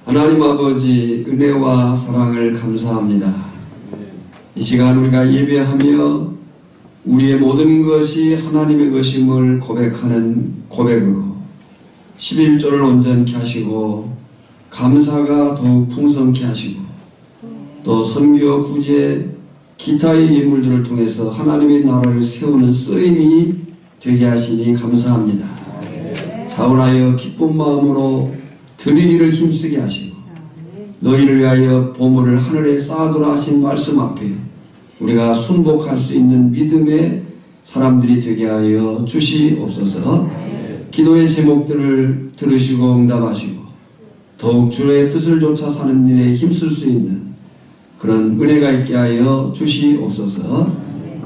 하나님 아버지 은혜와 사랑을 감사합니다. 이 시간 우리가 예배하며 우리의 모든 것이 하나님의 것임을 고백하는 고백으로 11조를 온전케 하시고 감사가 더욱 풍성케 하시고 또 선교 구제 기타의 예물들을 통해서 하나님의 나라를 세우는 쓰임이 되게 하시니 감사합니다. 자원하여 기쁜 마음으로 드리기를 힘쓰게 하시고 너희를 위하여 보물을 하늘에 쌓아두라 하신 말씀 앞에 우리가 순복할 수 있는 믿음의 사람들이 되게 하여 주시옵소서. 기도의 제목들을 들으시고 응답하시고 더욱 주의 뜻을 쫓아 사는 일에 힘쓸 수 있는 그런 은혜가 있게 하여 주시옵소서.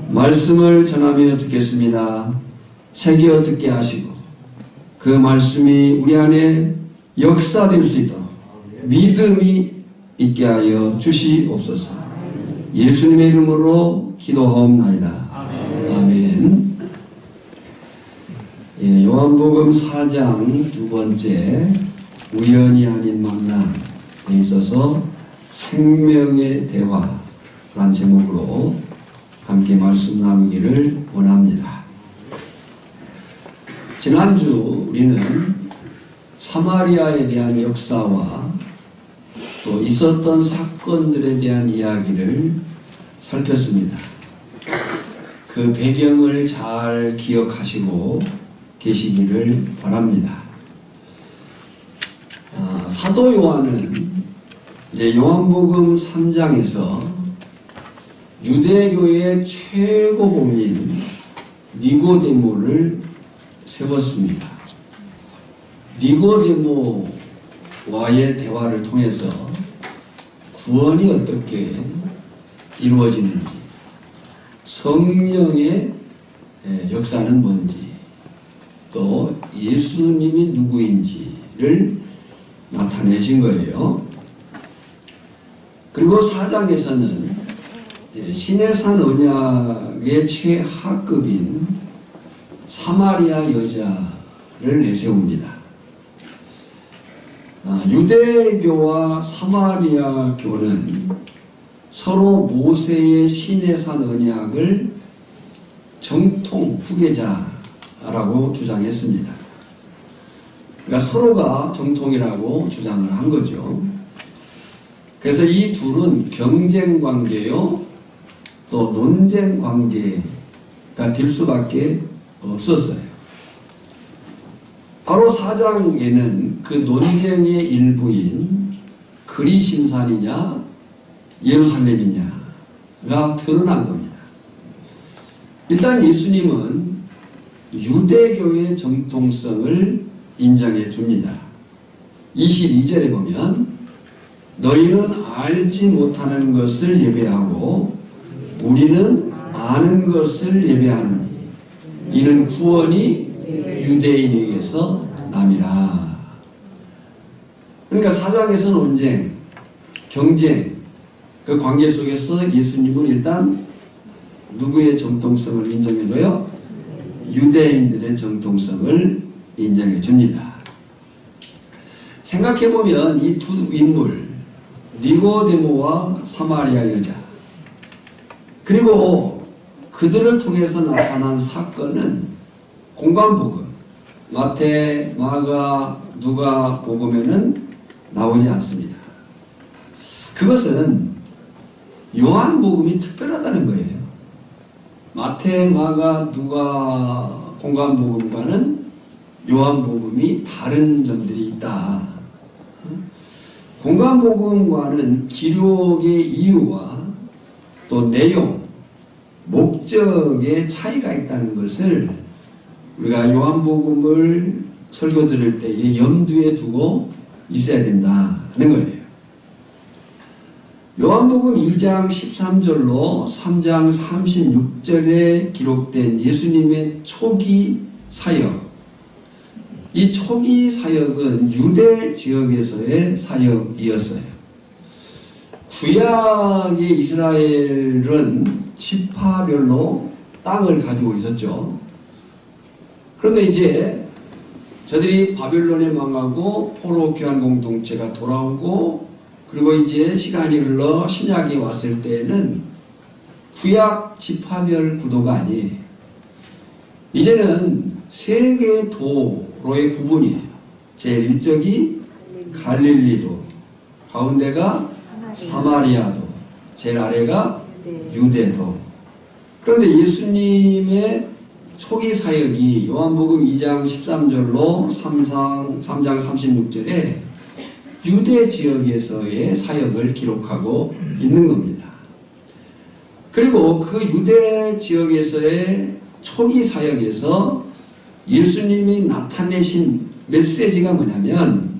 말씀을 전하며 듣겠습니다. 새겨 듣게 하시고 그 말씀이 우리 안에 역사될 수 있도록 믿음이 있게 하여 주시옵소서. 예수님의 이름으로 기도하옵나이다. 아멘. 예, 요한복음 4장 2번째 우연이 아닌 만남에 있어서 생명의 대화라는 제목으로 함께 말씀 나누기를 원합니다. 지난주 우리는 사마리아에 대한 역사와 또 있었던 사건들에 대한 이야기를 살폈습니다. 그 배경을 잘 기억하시고 계시기를 바랍니다. 사도 요한은 이제 요한복음 3장에서 유대교의 최고봉인 니고데모를 세웠습니다. 니고데모와의 대화를 통해서 구원이 어떻게 이루어지는지, 성령의 역사는 뭔지, 또 예수님이 누구인지를 나타내신 거예요. 그리고 4장에서는 시내산 언약의 최하급인 사마리아 여자를 내세웁니다. 유대교와 사마리아교는 서로 모세의 시내산 언약을 정통 후계자라고 주장했습니다. 그러니까 서로가 정통이라고 주장을 한 거죠. 그래서 이 둘은 경쟁 관계요, 또 논쟁 관계가 될 수밖에 없었어요. 바로 4장에는 그 논쟁의 일부인 그리심산이냐 예루살렘이냐가 드러난 겁니다. 일단 예수님은 유대교의 정통성을 인정해 줍니다. 22절에 보면 너희는 알지 못하는 것을 예배하고 우리는 아는 것을 예배하느니 이는 구원이 유대인에게서 남이라. 그러니까 4장에서 논쟁, 경쟁, 그 관계 속에서 예수님은 일단 누구의 정통성을 인정해줘요? 유대인들의 정통성을 인정해 줍니다. 생각해보면 이 두 인물, 니고데모와 사마리아 여자, 그리고 그들을 통해서 나타난 사건은 공관복음, 마태, 마가, 누가 복음에는 나오지 않습니다. 그것은 요한복음이 특별하다는 거예요. 마태, 마가, 누가 공관복음과는 요한복음이 다른 점들이 있다. 공관복음과는 기록의 이유와 또 내용, 목적의 차이가 있다는 것을 우리가 요한복음을 설교 들을 때에 염두에 두고 있어야 된다는 거예요. 요한복음 2장 13절로 3장 36절에 기록된 예수님의 초기 사역, 이 초기 사역은 유대 지역에서의 사역이었어요. 구약의 이스라엘은 지파별로 땅을 가지고 있었죠. 그런데 이제 저들이 바벨론에 망하고 포로 귀환 공동체가 돌아오고 그리고 이제 시간이 흘러 신약이 왔을 때에는 구약 지파별 구도가 아니에요. 이제는 세 개의 도로의 구분이에요. 제일 위쪽이 갈릴리도, 가운데가 사마리아도, 제일 아래가 유대도. 그런데 예수님의 초기 사역이 요한복음 2장 13절로 3장 36절에 유대 지역에서의 사역을 기록하고 있는 겁니다. 그리고 그 유대 지역에서의 초기 사역에서 예수님이 나타내신 메시지가 뭐냐면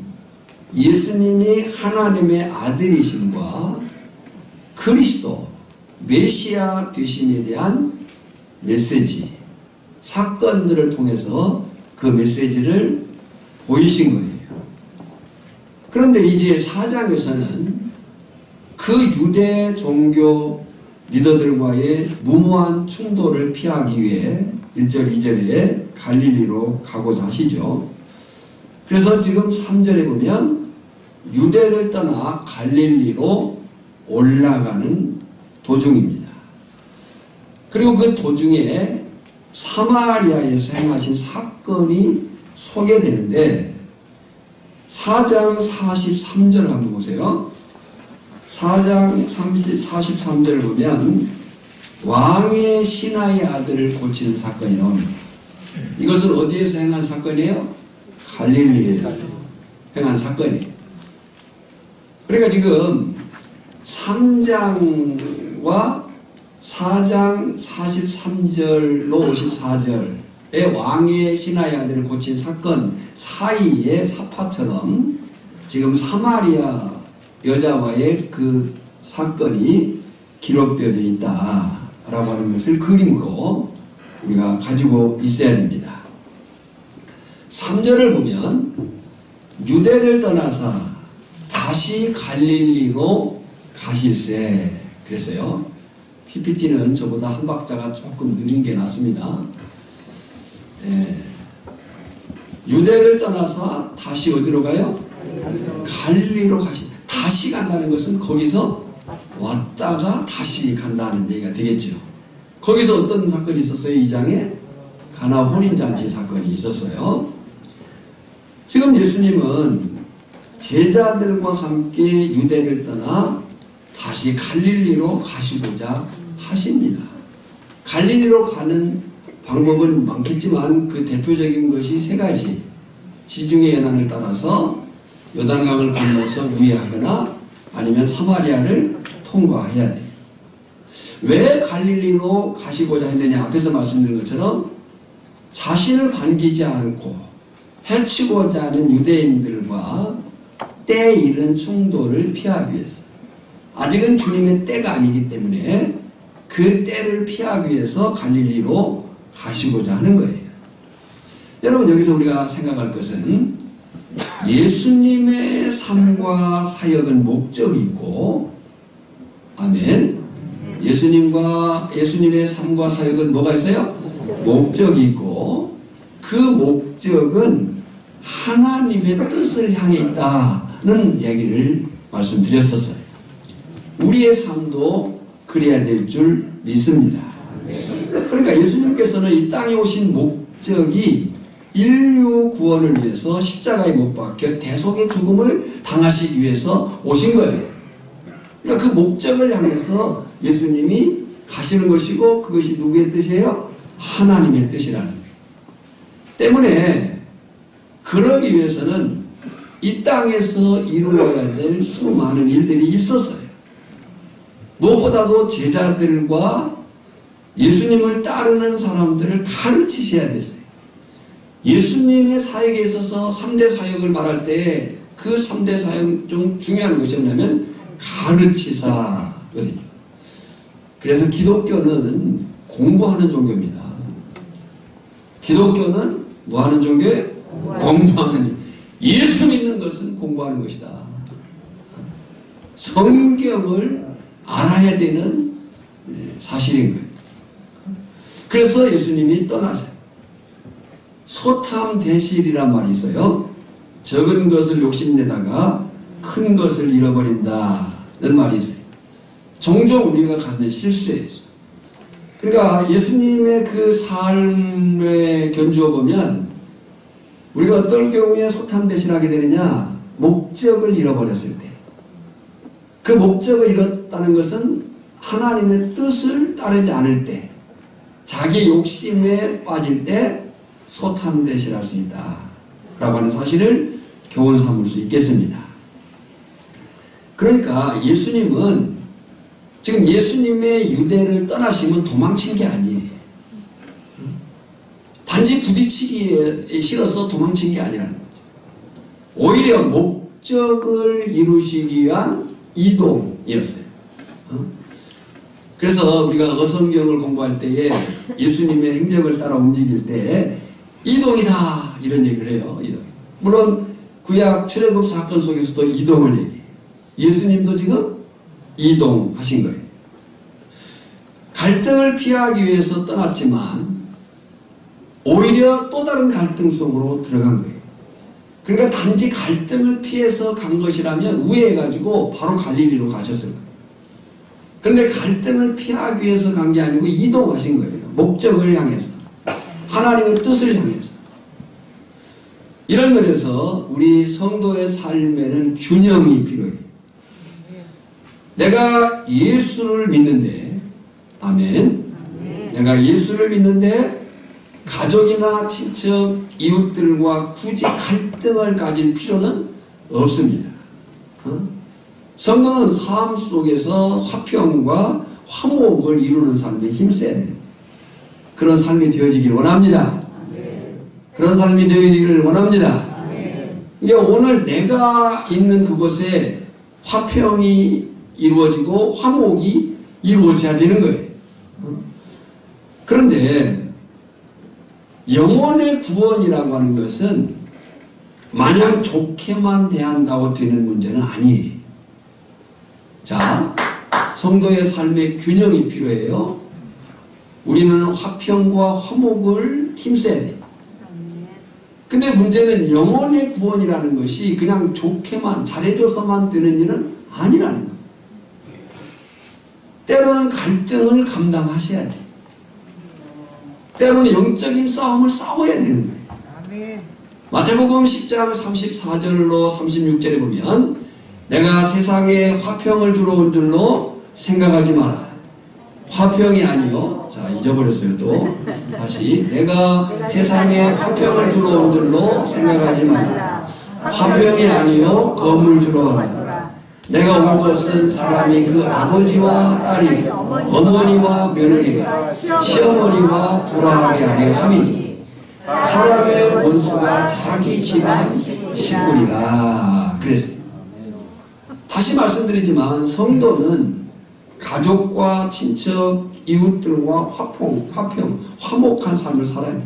예수님이 하나님의 아들이심과 그리스도, 메시아 되심에 대한 메시지, 사건들을 통해서 그 메시지를 보이신 거예요. 그런데 이제 4장에서는 그 유대 종교 리더들과의 무모한 충돌을 피하기 위해 1절, 2절에 갈릴리로 가고자 하시죠. 그래서 지금 3절에 보면 유대를 떠나 갈릴리로 올라가는 도중입니다. 그리고 그 도중에 사마리아에서 행하신 사건이 소개되는데 4장 43절을 한번 보세요. 4장 43절을 보면 왕의 신하의 아들을 고치는 사건이 나옵니다. 이것은 어디에서 행한 사건이에요? 갈릴리에서 행한 사건이에요. 그러니까 지금 3장과 4장 43절로 54절의 왕의 신하의 아들을 고친 사건 사이의 사파처럼 지금 사마리아 여자와의 그 사건이 기록되어 있다라고 하는 것을 그림으로 우리가 가지고 있어야 됩니다. 3절을 보면 유대를 떠나서 다시 갈릴리로 가실세 그랬어요. PPT는 저보다 한 박자가 조금 느린 게 낫습니다. 유대를 떠나서 다시 어디로 가요? 갈릴리로 다시 간다는 것은 거기서 왔다가 다시 간다는 얘기가 되겠죠. 거기서 어떤 사건이 있었어요? 2장에 가나 혼인잔치 사건이 있었어요. 지금 예수님은 제자들과 함께 유대를 떠나 다시 갈릴리로 가시고자 하십니다. 갈릴리로 가는 방법은 많겠지만 그 대표적인 것이 세 가지. 지중해 연안을 따라서 요단강을 건너서 우회하거나 아니면 사마리아를 통과해야 돼요. 왜 갈릴리로 가시고자 했느냐? 앞에서 말씀드린 것처럼 자신을 반기지 않고 해치고자 하는 유대인들과 때 이른 충돌을 피하기 위해서. 아직은 주님의 때가 아니기 때문에 그 때를 피하기 위해서 갈릴리로 가시고자 하는 거예요. 여러분, 여기서 우리가 생각할 것은 예수님의 삶과 사역은 목적이 있고, 아멘. 예수님의 삶과 사역은 뭐가 있어요? 목적이 있고, 그 목적은 하나님의 뜻을 향해 있다는 얘기를 말씀드렸었어요. 우리의 삶도 그래야 될 줄 믿습니다. 그러니까 예수님께서는 이 땅에 오신 목적이 인류 구원을 위해서 십자가에 못 박혀 대속의 죽음을 당하시기 위해서 오신 거예요. 그러니까 그 목적을 향해서 예수님이 가시는 것이고, 그것이 누구의 뜻이에요? 하나님의 뜻이라는 거예요. 때문에 그러기 위해서는 이 땅에서 이루어야 될 수많은 일들이 있었어요. 무엇보다도 제자들과 예수님을 따르는 사람들을 가르치셔야 됐어요. 예수님의 사역에 있어서 3대 사역을 말할 때 그 3대 사역 중 중요한 것이 뭐냐면 가르치사거든요. 그래서 기독교는 공부하는 종교입니다. 기독교는 뭐 하는 종교예요? 공부하는 종교. 예수 믿는 것은 공부하는 것이다. 성경을 알아야 되는 사실인 거예요. 그래서 예수님이 떠나셔요. 소탐대실이란 말이 있어요. 적은 것을 욕심내다가 큰 것을 잃어버린다는 말이 있어요. 종종 우리가 갖는 실수예요. 그러니까 예수님의 그 삶에 견주어 보면 우리가 어떤 경우에 소탐대실하게 되느냐, 목적을 잃어버렸을 때. 그 목적을 잃었다는 것은 하나님의 뜻을 따르지 않을 때, 자기 욕심에 빠질 때 소탐대실할 수 있다 라고 하는 사실을 교훈 삼을 수 있겠습니다. 그러니까 예수님은 지금 예수님의 유대를 떠나시면 도망친 게 아니에요. 단지 부딪히기에 싫어서 도망친 게 아니라는 거죠. 오히려 목적을 이루시기 위한 이동이었어요. 그래서 우리가 어성경을 공부할 때에 예수님의 행적을 따라 움직일 때 이동이다 이런 얘기를 해요. 이동. 물론 구약 출애굽 사건 속에서도 이동을 얘기해요. 예수님도 지금 이동하신 거예요. 갈등을 피하기 위해서 떠났지만 오히려 또 다른 갈등 속으로 들어간 거예요. 그러니까 단지 갈등을 피해서 간 것이라면 우회해가지고 바로 갈릴리로 가셨을 거예요. 그런데 갈등을 피하기 위해서 간 게 아니고 이동하신 거예요. 목적을 향해서. 하나님의 뜻을 향해서. 이런 면에서 우리 성도의 삶에는 균형이 필요해요. 내가 예수를 믿는데, 아멘. 내가 예수를 믿는데 가족이나 친척, 이웃들과 굳이 갈등을 가질 필요는 없습니다. 성도는 삶 속에서 화평과 화목을 이루는 삶에 힘써야 돼요. 그런 삶이 되어지기를 원합니다. 그런 삶이 되어지기를 원합니다. 이게 오늘 내가 있는 그곳에 화평이 이루어지고 화목이 이루어져야 되는 거예요. 그런데 영혼의 구원이라고 하는 것은 마냥 좋게만 대한다고 되는 문제는 아니에요. 자, 성도의 삶의 균형이 필요해요. 우리는 화평과 화목을 힘써야 돼요. 근데 문제는 영혼의 구원이라는 것이 그냥 좋게만 잘해줘서만 되는 일은 아니라는 거예요. 때로는 갈등을 감당하셔야 돼요. 때로는 영적인 싸움을 싸워야 되는 거예요. 마태복음 10장 34절로 36절에 보면 내가 세상에 화평을 주러 온 줄로 생각하지 마라. 화평이 아니요. 자, 잊어버렸어요. 또 다시 내가 세상에 화평을 주러 온 줄로 생각하지 마라. 화평이 아니요 검을 주러 왔다. 내가 온 것은 사람이 그 아버지와 딸이 어머니와 며느리가 시어머니와 불화하게 하려 함이니 사람의 원수가 자기 집안 식구리라 그랬어요. 다시 말씀드리지만 성도는 가족과 친척, 이웃들과 화평, 화목한 삶을 살아야 돼요.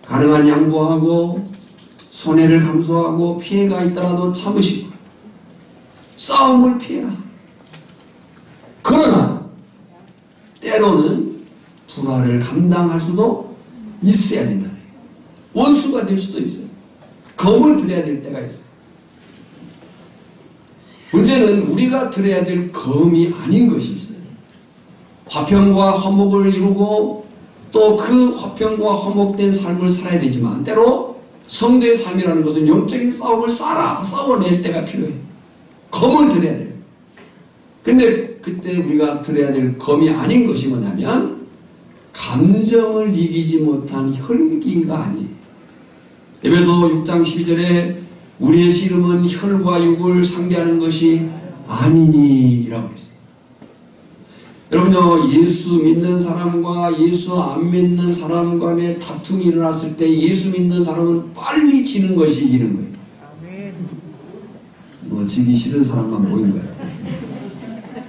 가능한 양보하고 손해를 감수하고 피해가 있더라도 참으시고 싸움을 피해라. 그러나 때로는 불화를 감당할 수도 있어야 된다. 원수가 될 수도 있어요. 검을 들여야 될 때가 있어요. 문제는 우리가 들어야 될 검이 아닌 것이 있어요. 화평과 화목을 이루고 또 그 화평과 화목된 삶을 살아야 되지만 때로 성도의 삶이라는 것은 영적인 싸움을 싸워낼 때가 필요해요. 검을 들여야 돼요. 근데 그때 우리가 들어야 될 검이 아닌 것이 뭐냐면 감정을 이기지 못한 혈기가 아니에요. 에베소 6장 12절에 우리의 씨름은 혈과 육을 상대하는 것이 아니니 라고 했어요. 여러분요, 예수 믿는 사람과 예수 안 믿는 사람 간의 다툼이 일어났을 때 예수 믿는 사람은 빨리 지는 것이 이기는 거예요. 뭐 지기 싫은 사람만 모인 것 같아요.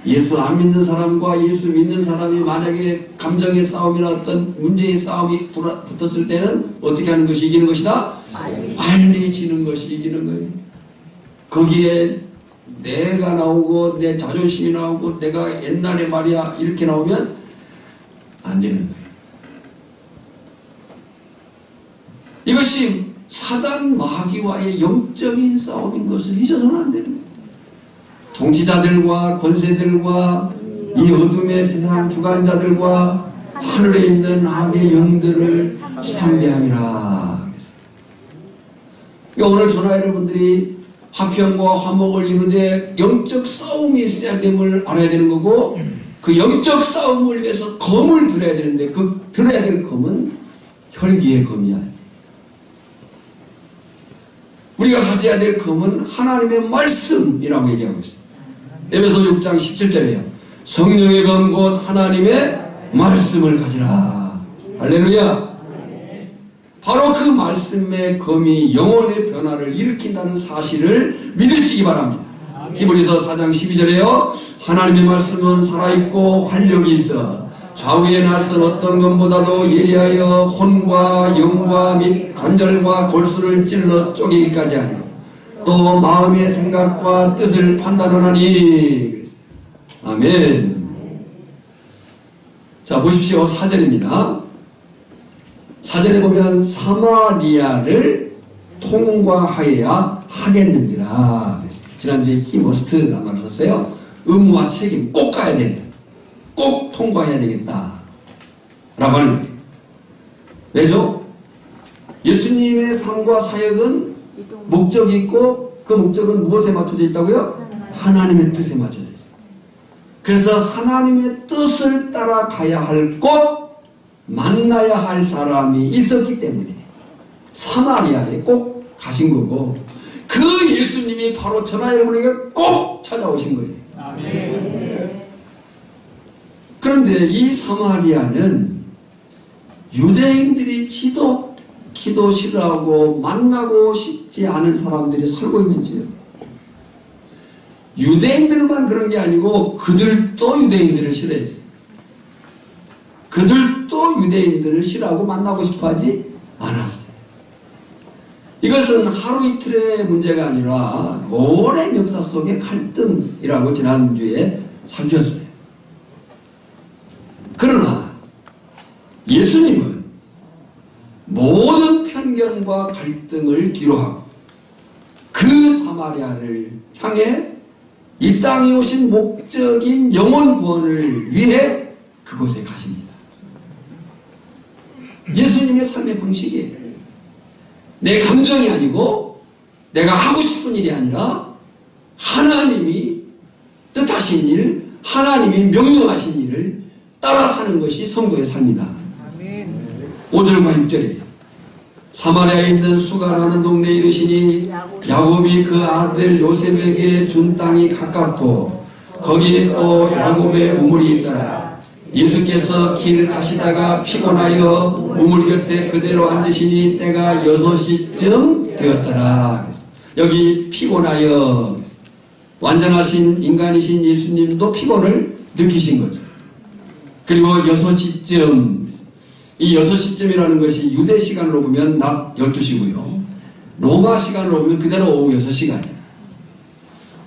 예수 안 믿는 사람과 예수 믿는 사람이 만약에 감정의 싸움이나 어떤 문제의 싸움이 붙었을 때는 어떻게 하는 것이 이기는 것이다? 빨리 지는 것이 이기는 거예요. 거기에 내가 나오고 내 자존심이 나오고 내가 옛날에 말이야 이렇게 나오면 안 되는 거예요. 사단 마귀와의 영적인 싸움인 것을 잊어서는 안 됩니다. 통치자들과 권세들과 이 어둠의 세상 주관자들과 하늘에 있는 악의 영들을 상대함이라. 오늘 전화 여러분들이 화평과 화목을 이루되 영적 싸움이 있어야 됨을 알아야 되는 거고, 그 영적 싸움을 위해서 검을 들어야 되는데 그 들어야 될 검은 혈기의 검이야. 우리가 가져야 될 검은 하나님의 말씀이라고 얘기하고 있어요. 에베소 6장 17절에요. 성령의 검 곧 하나님의 말씀을 가지라. 할렐루야. 바로 그 말씀의 검이 영혼의 변화를 일으킨다는 사실을 믿으시기 바랍니다. 히브리서 4장 12절에요. 하나님의 말씀은 살아있고 활력이 있어 좌우의 날선 어떤 것보다도 예리하여 혼과 영과 및 관절과 골수를 찔러 쪼개기까지 하니 또 마음의 생각과 뜻을 판단하나니. 아멘. 자, 보십시오. 4절입니다. 4절에 보면 사마리아를 통과하여야 하겠는지라. 지난주에 he must란 말을 썼어요. 의무와 책임, 꼭 가야 된다. 꼭 통과해야 되겠다 라고 하는 거예요. 왜죠? 예수님의 삶과 사역은 목적이 있고, 그 목적은 무엇에 맞춰져 있다고요? 하나님의 뜻에 맞춰져 있어요. 그래서 하나님의 뜻을 따라가야 할 곳, 만나야 할 사람이 있었기 때문에 사마리아에 꼭 가신 거고, 그 예수님이 바로 저나 여러분에게 꼭 찾아오신 거예요. 아멘. 그런데 이 사마리아는 유대인들이 기도 싫어하고 만나고 싶지 않은 사람들이 살고 있는 지역. 유대인들만 그런 게 아니고 그들도 유대인들을 싫어했어요. 그들도 유대인들을 싫어하고 만나고 싶어하지 않았어요. 이것은 하루 이틀의 문제가 아니라 오랜 역사 속의 갈등이라고 지난주에 살폈어요. 그러나 예수님은 모든 편견과 갈등을 뒤로하고 그 사마리아를 향해 이 땅에 오신 목적인 영혼 구원을 위해 그곳에 가십니다. 예수님의 삶의 방식이에요. 내 감정이 아니고 내가 하고 싶은 일이 아니라 하나님이 뜻하신 일, 하나님이 명령하신 일을 따라 사는 것이 성도의 삶이다. 5절과 6절에 사마리아에 있는 수가라는 동네에 이르시니 야곱이 그 아들 요셉에게 준 땅이 가깝고 거기에 또 야곱의 우물이 있더라. 예수께서 길 가시다가 피곤하여 우물 곁에 그대로 앉으시니 때가 6시쯤 되었더라. 여기 피곤하여, 완전하신 인간이신 예수님도 피곤을 느끼신 거죠. 그리고 6시쯤, 이 6시쯤이라는 것이 유대 시간으로 보면 낮 12시고요. 로마 시간으로 보면 그대로 오후 6시간이에요.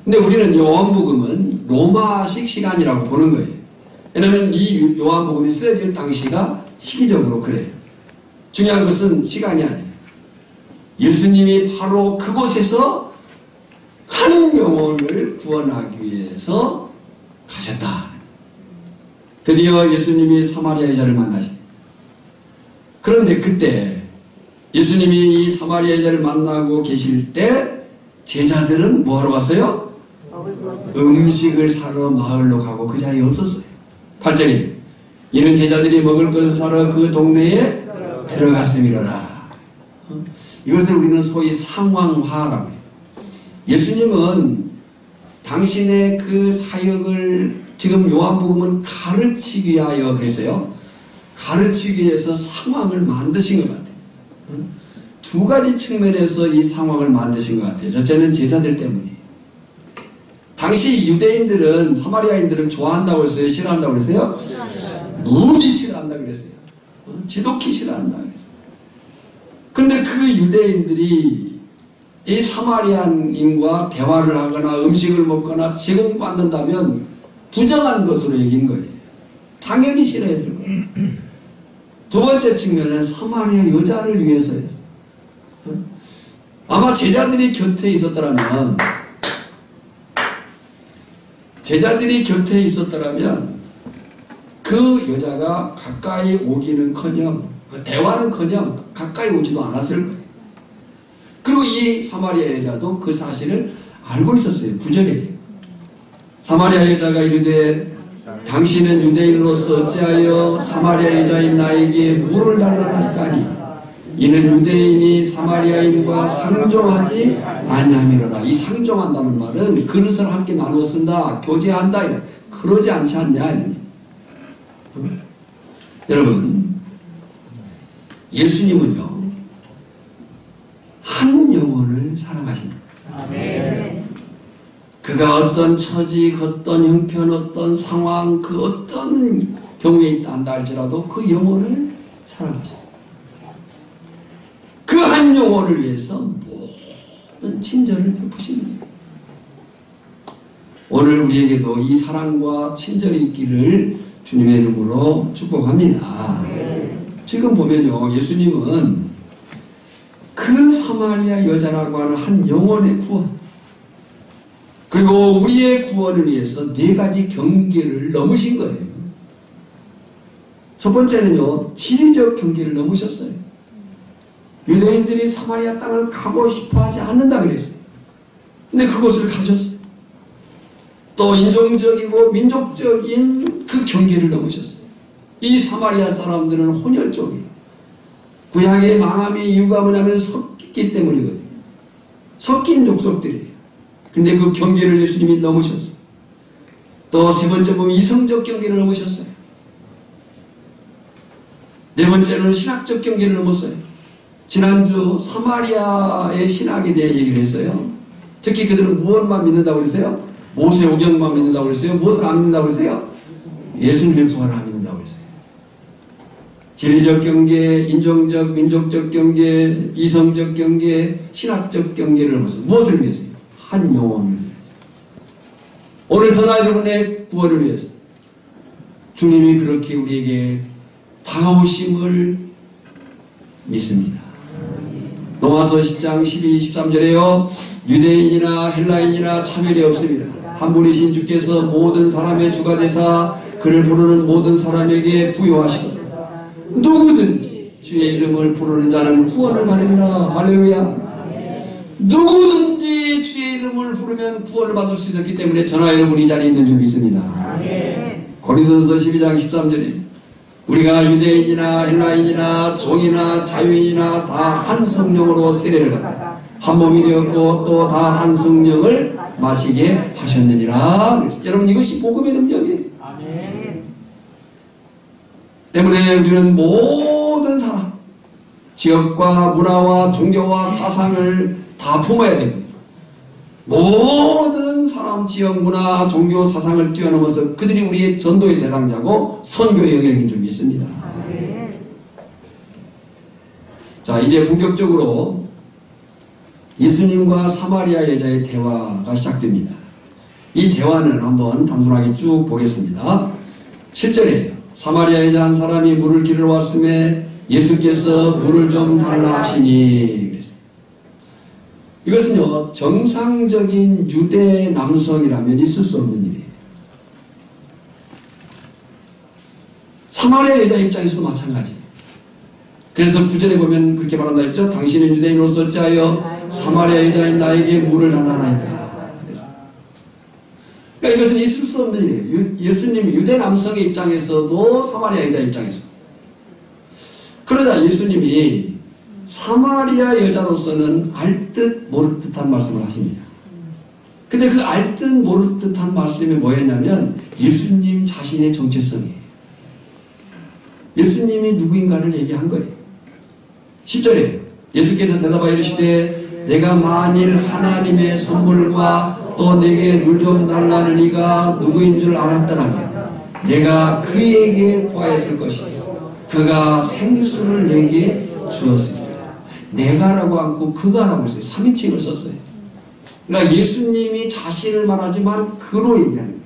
근데 우리는 요한복음은 로마식 시간이라고 보는 거예요. 왜냐하면 이 요한복음이 쓰여질 당시가 시기적으로 그래요. 중요한 것은 시간이 아니에요. 예수님이 바로 그곳에서 한 영혼을 구원하기 위해서 가셨다. 드디어 예수님이 사마리아 여자를 만나신. 그런데 그때 예수님이 이 사마리아 여자를 만나고 계실 때 제자들은 뭐하러 갔어요? 음식을 사러 마을로 가고 그 자리에 없었어요. 8절에 이는 제자들이 먹을 것을 사러 그 동네에 들어갔음이로라. 이것을 우리는 소위 상황화라고 해요. 예수님은 당신의 그 사역을 지금 요한복음은 가르치기 위하여 그랬어요. 가르치기 위해서 상황을 만드신 것 같아요. 두 가지 측면에서 이 상황을 만드신 것 같아요. 첫째는 제자들 때문이에요. 당시 유대인들은, 사마리아인들은 좋아한다고 했어요? 싫어한다고 그랬어요? 무지 싫어한다고 그랬어요. 지독히 싫어한다고 그랬어요. 근데 그 유대인들이 이 사마리아인과 대화를 하거나 음식을 먹거나 제공받는다면 부정한 것으로 여긴 거예요. 당연히 싫어했을 거예요. 두 번째 측면은 사마리아 여자를 위해서였어요. 아마 제자들이 곁에 있었더라면 그 여자가 가까이 오기는커녕 대화는커녕 가까이 오지도 않았을 거예요. 그리고 이 사마리아 여자도 그 사실을 알고 있었어요. 9절에 사마리아 여자가 이르되 당신은 유대인으로서 어찌하여 사마리아 여자인 나에게 물을 달라나이까니 이는 유대인이 사마리아인과 상종하지 아니함이로라. 이 상종한다는 말은 그릇을 함께 나누어 쓴다, 교제한다, 그러지 않지 않냐. 여러분, 예수님은요 한 영혼을 사랑하십니다. 아멘. 그가 어떤 처지, 어떤 형편, 어떤 상황, 그 어떤 경우에 있다 한다 할지라도 그 영혼을 사랑하십니다. 그 한 영혼을 위해서 모든 친절을 베푸십니다. 오늘 우리에게도 이 사랑과 친절이 있기를 주님의 이름으로 축복합니다. 지금 보면요, 예수님은 그 사마리아 여자라고 하는 한 영혼의 구원, 그리고 우리의 구원을 위해서 4가지 경계를 넘으신 거예요. 첫 번째는요, 지리적 경계를 넘으셨어요. 유대인들이 사마리아 땅을 가고 싶어 하지 않는다 그랬어요. 근데 그곳을 가셨어요. 또 인종적이고 민족적인 그 경계를 넘으셨어요. 이 사마리아 사람들은 혼혈족이에요. 구약의 망함의 이유가 뭐냐면 섞였기 때문이거든요. 섞인 족속들이에요. 근데 그 경계를 예수님이 넘으셨어요. 또 세 번째 보면 이성적 경계를 넘으셨어요. 네 번째는 신학적 경계를 넘었어요. 지난주 사마리아의 신학에 대해 얘기를 했어요. 특히 그들은 무엇만 믿는다고 그랬어요? 모세 오경만 믿는다고 그랬어요? 무엇을 안 믿는다고 그랬어요? 예수님의 부활을 안 믿는다고 그랬어요. 지리적 경계, 인종적, 민족적 경계, 이성적 경계, 신학적 경계를 넘었어요. 무엇을 위해서요? 한 영혼을 위해서. 오늘 저나 여러분의 구원을 위해서 주님이 그렇게 우리에게 다가오심을 믿습니다. 로마서 10장 12, 13절에요. 유대인이나 헬라인이나 차별이 없습니다. 한 분이신 주께서 모든 사람의 주가 되사 그를 부르는 모든 사람에게 부여하시고 누구든지 주의 이름을 부르는 자는 구원을 받으리라. 할렐루야. 누구든지 주의 이름을 부르면 구원을 받을 수 있었기 때문에 저나 여러분 이 자리에 있는 줄 믿습니다. 고린도전서 12장 13절에 우리가 유대인이나 헬라인이나 종이나 자유인이나 다 한 성령으로 세례를 받아 한 몸이 되었고 또 다 한 성령을 마시게 하셨느니라. 여러분 이것이 복음의 능력이에요. 때문에 우리는 모든 사람, 지역과 문화와 종교와 사상을 다 품어야 됩니다. 모든 사람, 지역, 문화, 종교, 사상을 뛰어넘어서 그들이 우리의 전도의 대상자고 선교의 영역인 줄 믿습니다. 자, 이제 본격적으로 예수님과 사마리아 여자의 대화가 시작됩니다. 이 대화는 한번 단순하게 쭉 보겠습니다. 7절에 사마리아 여자 한 사람이 물을 기르러 왔음에 예수께서 물을 좀 달라 하시니 그랬어요. 이것은요, 정상적인 유대 남성이라면 있을 수 없는 일이에요. 사마리아 여자 입장에서도 마찬가지예요. 그래서 9절에 보면 그렇게 말한다 했죠. 당신은 유대인으로서 어찌하여 사마리아 여자인 나에게 물을 달라나이까. 그러니까 이것은 있을 수 없는 일이에요. 예수님 유대 남성의 입장에서도 사마리아 여자 입장에서. 그러자 예수님이 사마리아 여자로서는 알 듯 모를 듯한 말씀을 하십니다. 근데 그 알 듯 모를 듯한 말씀이 뭐였냐면 예수님 자신의 정체성이에요. 예수님이 누구인가를 얘기한 거예요. 10절에 예수께서 대답하여 이르시되 내가 만일 하나님의 선물과 또 내게 물 좀 달라는 이가 누구인 줄 알았더라면 내가 그에게 구하였을 것이요 그가 생수를 내게 주었으리라. 내가라고 않고 그가라고 했어요. 3인칭을 썼어요. 그러니까 예수님이 자신을 말하지만 그로 얘기하는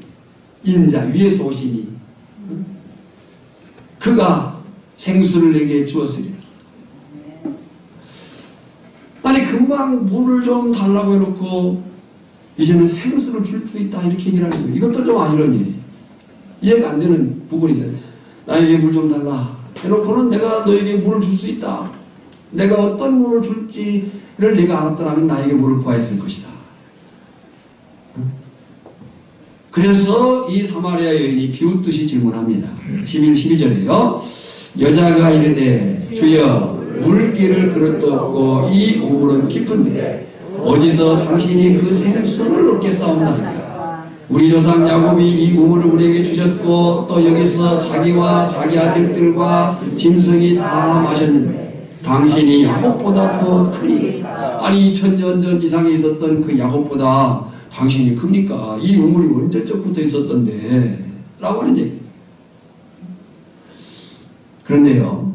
거예요. 인자, 위에서 오시니 그가 생수를 내게 주었으리라. 아니 금방 물을 좀 달라고 해놓고 이제는 생수를 줄 수 있다 이렇게 얘기를 하는 거예요. 이것도 좀 아이러니예요. 이해가 안 되는 부분이잖아요. 나에게 물 좀 달라 해놓고는 내가 너에게 물을 줄 수 있다. 내가 어떤 물을 줄지를 네가 알았더라면 나에게 물을 구하였을 것이다. 그래서 이 사마리아 여인이 비웃듯이 질문합니다. 11, 12절에요. 여자가 이르되 주여 물기를 그릇도 없고 이 우물은 깊은데 어디서 당신이 그 생수를 얻겠사옵나이까. 우리 조상 야곱이 이 우물을 우리에게 주셨고 또 여기서 자기와 자기 아들들과 짐승이 다 마셨는데 당신이 야곱보다 더 크니. 아니 2000년 전 이상에 있었던 그 야곱보다 당신이 큽니까? 이 우물이 언제적부터 있었던데 라고 하는 얘기. 그런데요,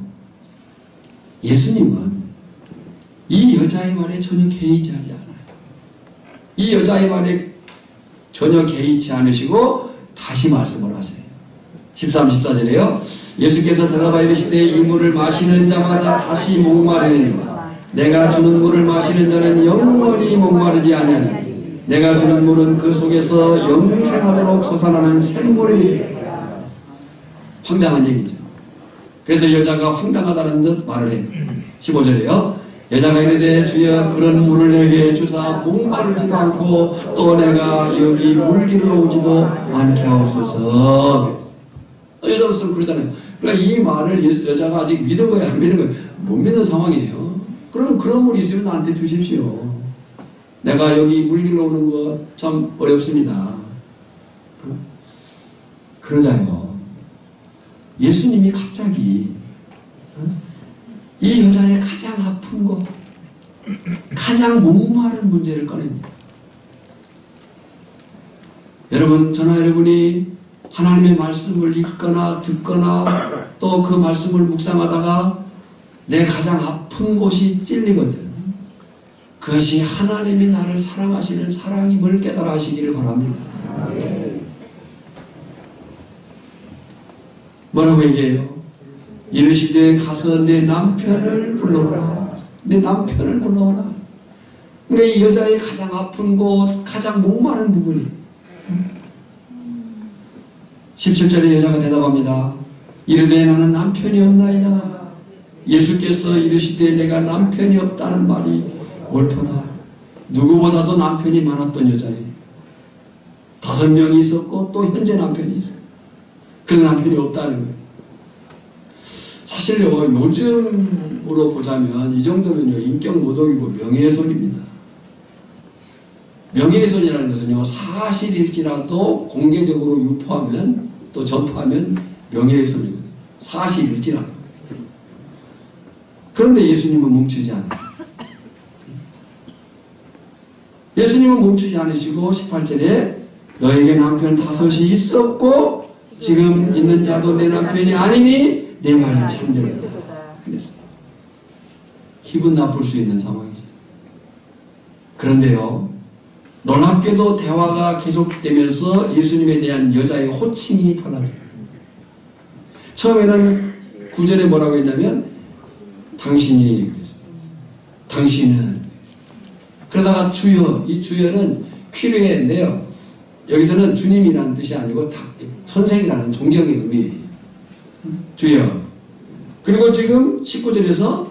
예수님은 이 여자의 말에 전혀 개의치 하지 않아요. 이 여자의 말에 전혀 개의치 않으시고 다시 말씀을 하세요. 13, 14절에요. 예수께서 대답하여 이르시되 이 물을 마시는 자마다 다시 목마르리니와 내가 주는 물을 마시는 자는 영원히 목마르지 아니하니 내가 주는 물은 그 속에서 영생하도록 솟아나는 샘물이. 황당한 얘기죠. 그래서 여자가 황당하다는 듯 말을 해요. 15절에요. 여자가 이르되 주여 그런 물을 내게 주사 목마르지도 않고 또 내가 여기 물기를 오지도 않게 하옵소서. 여자로서는 그러잖아요. 그러니까 이 말을 여자가 아직 믿은 거야 안 믿은 거야? 못 믿는 상황이에요. 그러면 그런 물이 있으면 나한테 주십시오. 내가 여기 물길로 오는 거 참 어렵습니다. 그러자요. 예수님이 갑자기 이 여자의 가장 아픈 것, 가장 목마른 문제를 꺼냅니다. 여러분, 저나 여러분이 하나님의 말씀을 읽거나 듣거나 또 그 말씀을 묵상하다가 내 가장 아픈 곳이 찔리거든. 그것이 하나님이 나를 사랑하시는 사랑임을 깨달아 하시기를 바랍니다. 뭐라고 얘기해요? 이르시되 가서 내 남편을 불러오라. 내 남편을 불러오라. 그러니까 이 여자의 가장 아픈 곳, 가장 목마른 부분이 17절에 여자가 대답합니다. 이르되 나는 남편이 없나이다. 예수께서 이르시되 내가 남편이 없다는 말이 옳도다. 누구보다도 남편이 많았던 여자예요. 5명이 있었고 또 현재 남편이 있어요. 그런 남편이 없다는 거예요. 사실요, 요즘으로 보자면 이 정도면요 인격 모독이고 명예훼손입니다. 명예훼손이라는 것은요 사실일지라도 공개적으로 유포하면 또 전파하면 명예훼손이거든요. 사실일지라도. 그런데 예수님은 멈추지 않아요. 예수님은 멈추지 않으시고 18절에 너에게 남편 5이 있었고 지금 있는 자도 내 남편이 아니니 내 말이 참되다. 그랬어요. 기분 나쁠 수 있는 상황이죠. 그런데요, 놀랍게도 대화가 계속되면서 예수님에 대한 여자의 호칭이 달라져요. 처음에는 9절에 뭐라고 했냐면 당신이 그랬어요. 당신은. 그러다가 주여, 이 주여는 퀴르에인데요. 여기서는 주님이라는 뜻이 아니고 선생이라는 존경의 의미예요. 주여. 그리고 지금 19절에서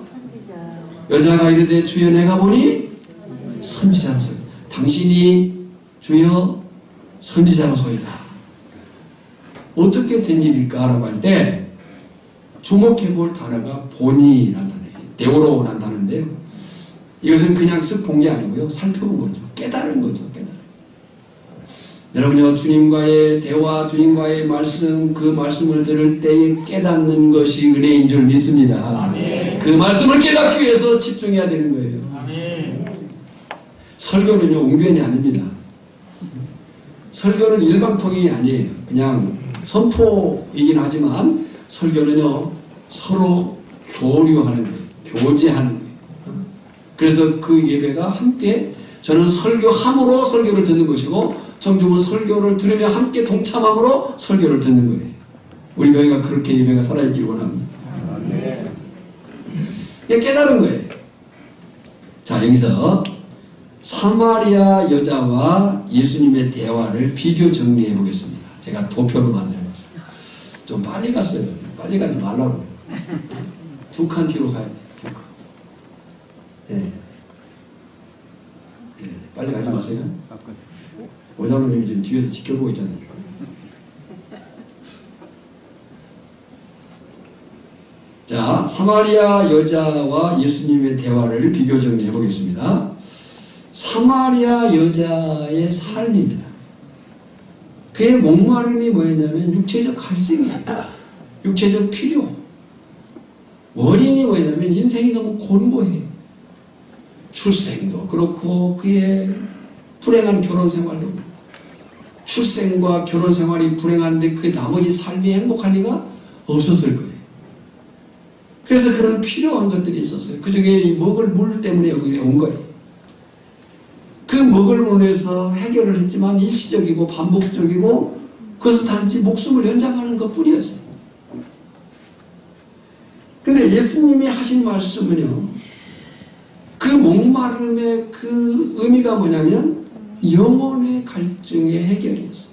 여자가 이르되 주여 내가 보니 선지자로소이다. 당신이 주여 선지자로소이다. 어떻게 된 일일까라고 할 때 주목해 볼 단어가 본이라는 단어예요. 데오로라는 단어인데요. 이것은 그냥 쓱 본 게 아니고요. 살펴본 거죠. 깨달은 거죠. 여러분요, 주님과의 대화, 주님과의 말씀, 그 말씀을 들을 때에 깨닫는 것이 은혜인 줄 믿습니다. 아멘. 그 말씀을 깨닫기 위해서 집중해야 되는 거예요. 아멘. 설교는요, 웅변이 아닙니다. 설교는 일방통행이 아니에요. 그냥 선포이긴 하지만 설교는요, 서로 교류하는 거예요. 교제하는 거예요. 그래서 그 예배가 함께, 저는 설교함으로 설교를 듣는 것이고, 청중은 설교를 들으며 함께 동참함으로 설교를 듣는 거예요. 우리 교회가 그렇게 예배가 살아있기를 원합니다. 깨달은 거예요. 자, 여기서 사마리아 여자와 예수님의 대화를 비교 정리해 보겠습니다. 제가 도표로 만들어 봤습니다. 좀 빨리 갔어요. 빨리 가지 말라고. 두 칸 뒤로 가야 돼. 네. 네. 빨리 가지 마세요. 오장로님이 지금 뒤에서 지켜보고 있잖아요. 자, 사마리아 여자와 예수님의 대화를 비교 정리해 보겠습니다. 사마리아 여자의 삶입니다. 그의 목마름이 뭐였냐면 육체적 갈증이에요. 육체적 필요. 원인이 뭐였냐면 인생이 너무 곤고해. 출생도 그렇고 그의 불행한 결혼 생활도 그렇고. 출생과 결혼 생활이 불행한데 그 나머지 삶이 행복할 리가 없었을 거예요. 그래서 그런 필요한 것들이 있었어요. 그 중에 먹을 물 때문에 여기 온 거예요. 그 먹을 물에서 해결을 했지만 일시적이고 반복적이고 그것은 단지 목숨을 연장하는 것 뿐이었어요. 근데 예수님이 하신 말씀은요, 그 목마름의 그 의미가 뭐냐면 영혼의 갈증의 해결이었어요.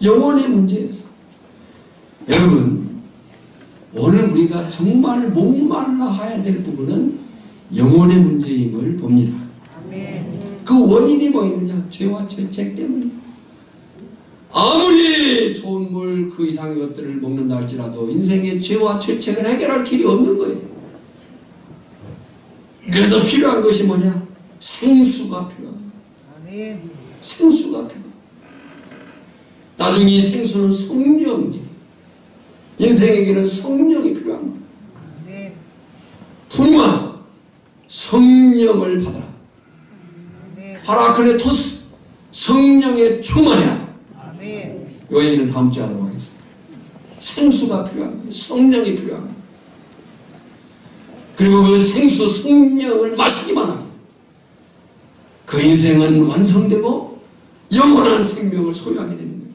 영혼의 문제였어요. 여러분, 오늘 우리가 정말 목말라야 될 부분은 영혼의 문제임을 봅니다. 그 원인이 뭐 있느냐? 죄와 죄책 때문이에요. 아무리 좋은 물 그 이상의 것들을 먹는다 할지라도 인생의 죄와 죄책을 해결할 길이 없는 거예요. 그래서 필요한 것이 뭐냐? 생수가 필요한 거예요. 생수가 필요한 거예요. 나중에 이 생수는 성령이에요. 인생에게는 성령이 필요한 거예요. 부르마 성령을 받아라. 파라클레토스 성령의 충만이라. 이 얘기는 다음 주에 하도록 하겠습니다. 생수가 필요한 거예요. 성령이 필요한 거예요. 그리고 그 생수 성령을 마시기만 하면 그 인생은 완성되고 영원한 생명을 소유하게 되는 거예요.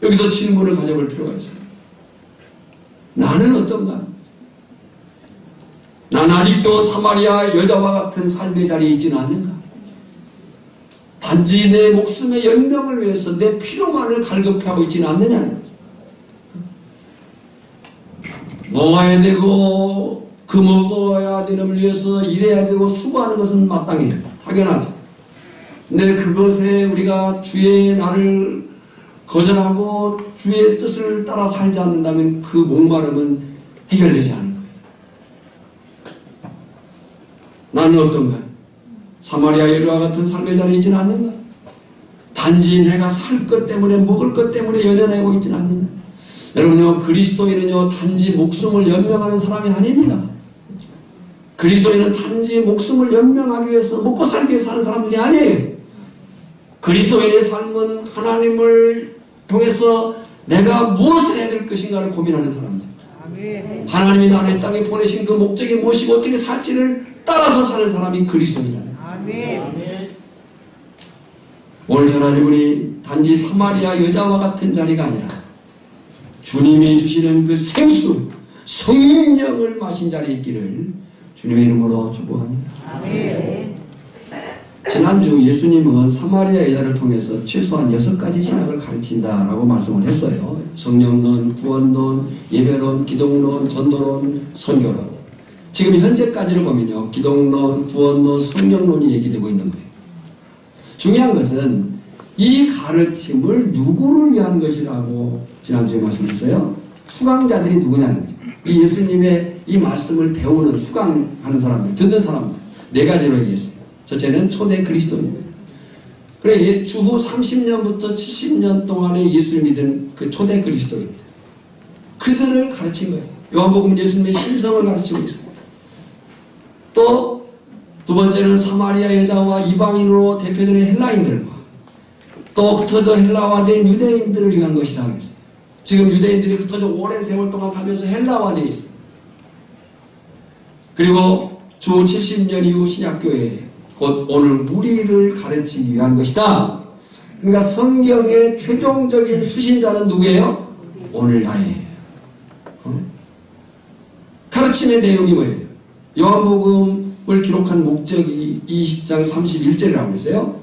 여기서 질문을 가져볼 필요가 있어요. 나는 어떤가? 난 아직도 사마리아 여자와 같은 삶의 자리에 있지는 않는가? 단지 내 목숨의 연명을 위해서 내 피로만을 갈급해하고 있지는 않느냐는 거죠. 먹어야 되고 그 먹어야 되는 위해서 일해야 되고 수고하는 것은 마땅해요. 당연하죠. 근데 그것에 우리가 주의 나를 거절하고 주의 뜻을 따라 살지 않는다면 그 목마름은 해결되지 않을 거예요. 나는 어떤가? 사마리아 여자와 같은 삶의 자리에 있지는 않는가? 단지 내가 살 것 때문에 먹을 것 때문에 연연하고 있지는 않는가? 여러분요, 그리스도인은요 단지 목숨을 연명하는 사람이 아닙니다. 그리스도인은 단지 목숨을 연명하기 위해서 먹고 살기 위해서 사는 사람들이 아니에요. 그리스도인의 삶은 하나님을 통해서 내가 무엇을 해야 될 것인가를 고민하는 사람들. 하나님이 나를 땅에 보내신 그 목적이 무엇이고 어떻게 살지를 따라서 사는 사람이 그리스도인이라는 거죠. 오늘 전하는 분이 단지 사마리아 여자와 같은 자리가 아니라 주님이 주시는 그 생수 성령을 마신 자리에 있기를 주님의 이름으로 축복합니다. 지난주 예수님은 사마리아 여자를 통해서 최소한 6가지 신학을 가르친다라고 말씀을 했어요. 성령론, 구원론, 예배론, 기독론, 전도론, 선교론. 지금 현재까지를 보면요, 기독론, 구원론, 성령론이 얘기되고 있는 거예요. 중요한 것은 이 가르침을 누구를 위한 것이라고 지난주에 말씀했어요. 수강자들이 누구냐는 거죠. 이 예수님의 이 말씀을 배우는, 수강하는 사람들, 듣는 사람들 4가지로 얘기했어요. 첫째는 초대 그리스도인입니다. 그래, 주후 30년부터 70년 동안에 예수를 믿은 그 초대 그리스도인들, 그들을 가르친 거예요. 요한복음 예수님의 신성을 가르치고 있어요. 또 두 번째는 사마리아 여자와 이방인으로 대표되는 헬라인들과 또 흩어져 헬라화된 유대인들을 위한 것이라고 했어요. 지금 유대인들이 흩어져 오랜 세월 동안 살면서 헬라화되어 있어요. 그리고 주 70년 이후 신약교회 곧 오늘 우리를 가르치기 위한 것이다. 그러니까 성경의 최종적인 수신자는 누구예요? 오늘 나예요. 가르침의 내용이 뭐예요? 요한복음을 기록한 목적이 20장 31절이라고 했어요.